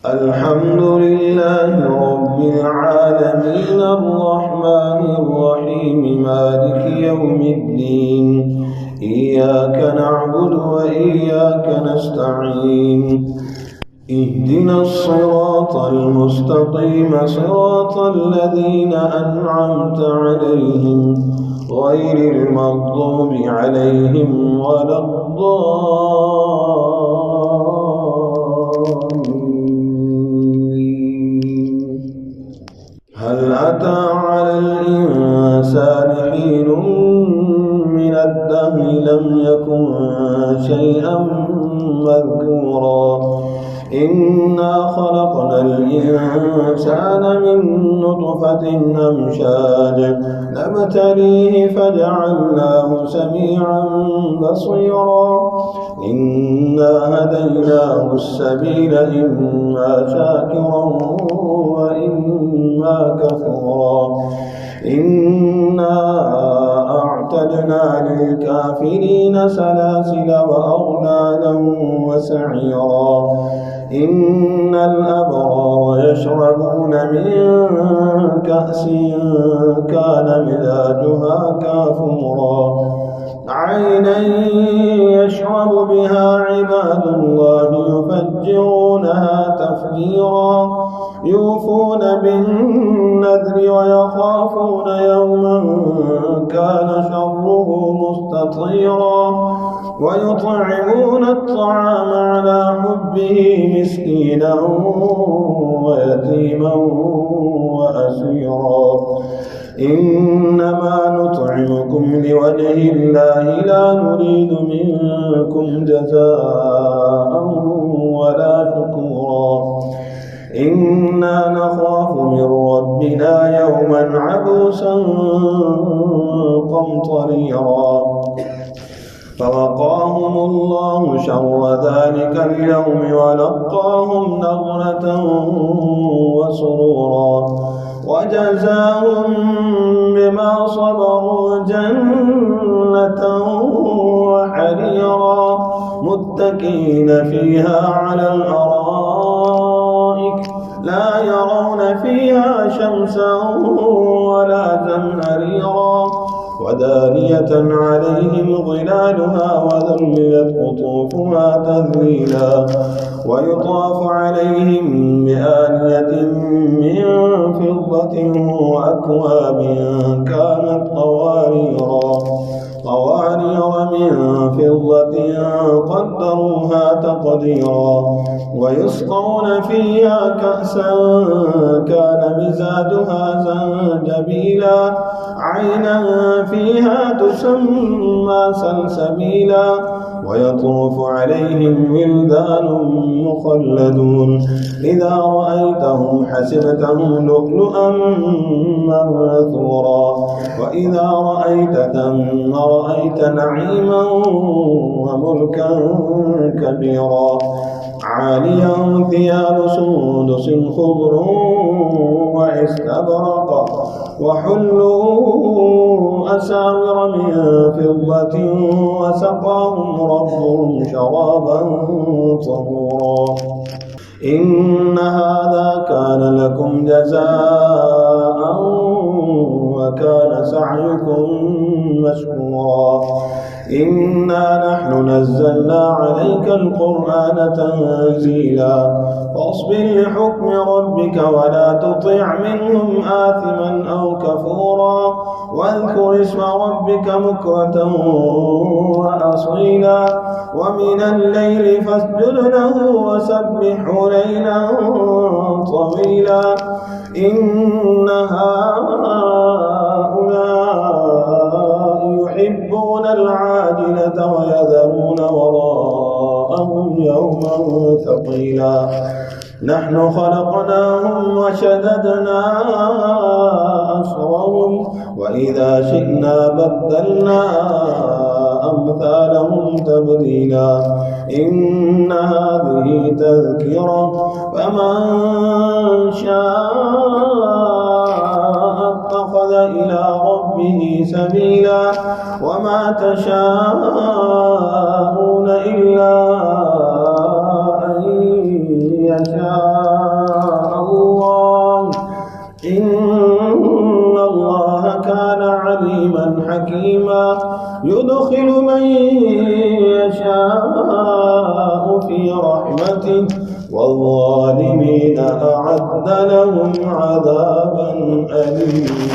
الحمد لله رب العالمين الرحمن الرحيم مالك يوم الدين إياك نعبد وإياك نستعين اهدنا الصراط المستقيم صراط الذين أنعمت عليهم غير المغضوب عليهم ولا الضالين. هل أتى على الإنسان حين من الدهر لم يكن شيئا مذكورا إنا خلقنا الإنسان من نطفة أمشاج نبتليه فجعلناه سميعا بصيرا إنا هديناه السبيل إما شاكرا وإما كفورا إنا أعتدنا للكافرين سلاسل وأغلالا وسعيرا إن الأبرار يشربون من كأس كان مزاجها كافورا عينا يشرب بها عباد الله يفجرونها تفجيرا يوفون بالنذر ويخافون يوما كان شره مستطيرا ويطعمون الطعام على حبه مسكينا ويتيما وأسيرا إنما نطعمكم لوجه الله لا نريد منكم جزاء ولا شكورا إنا نخاف من ربنا يوما عبوسا قمطريرا فوقاهم الله شر ذلك اليوم ولقاهم نضرة وسرورا وجزاهم بما صبروا جنة وحريرا متكئين فيها على الأرائك لا يرون فيها شمسا ولا زمهريرا ودانية عليهم ظلالها وذللت قطوفها تذليلا ويطاف عليهم بآنية من فضة وأكواب كانت قوارير من فضة قدروها تقديرا ويسقون فيها كأسا كان مزاجها زنجبيلا عينا فيها تسمى سلسبيلا ويطوف عليهم ولدان مخلدون إذا رأيتهم حسبتهم لؤلؤا منثورا وإذا رأيت ثم رأيت نعيما وملكا كبيرا عاليهم ثياب سندس خضر واستبرق وحلوا أساور من فضة وسقاهم ربهم شرابا طهورا إن هذا كان لكم جزاء وكان سعيكم مشكورا إنا نحن نزلنا عليك القرآن تنزيلا فاصبر لحكم ربك ولا تطع منهم آثما أو كفورا واذكر اسم ربك بكرة وأصيلا ومن الليل فاسجد له وسبحه ليلا طويلا إن هؤلاء يحبون العاجلة ويذرون وراءهم يوما ثقيلا نحن خلقناهم وشددنا أسرهم وإذا شئنا بدلنا أمثالهم تبديلا إن هذه تذكرة فمن شاء اتخذ إلى ربه سبيلا وما تشاءون إلا أن يشاء الله إن الله كان عليما حكيما يدخل من يشاء في رحمته والظالمين أعد لهم عذابا أليما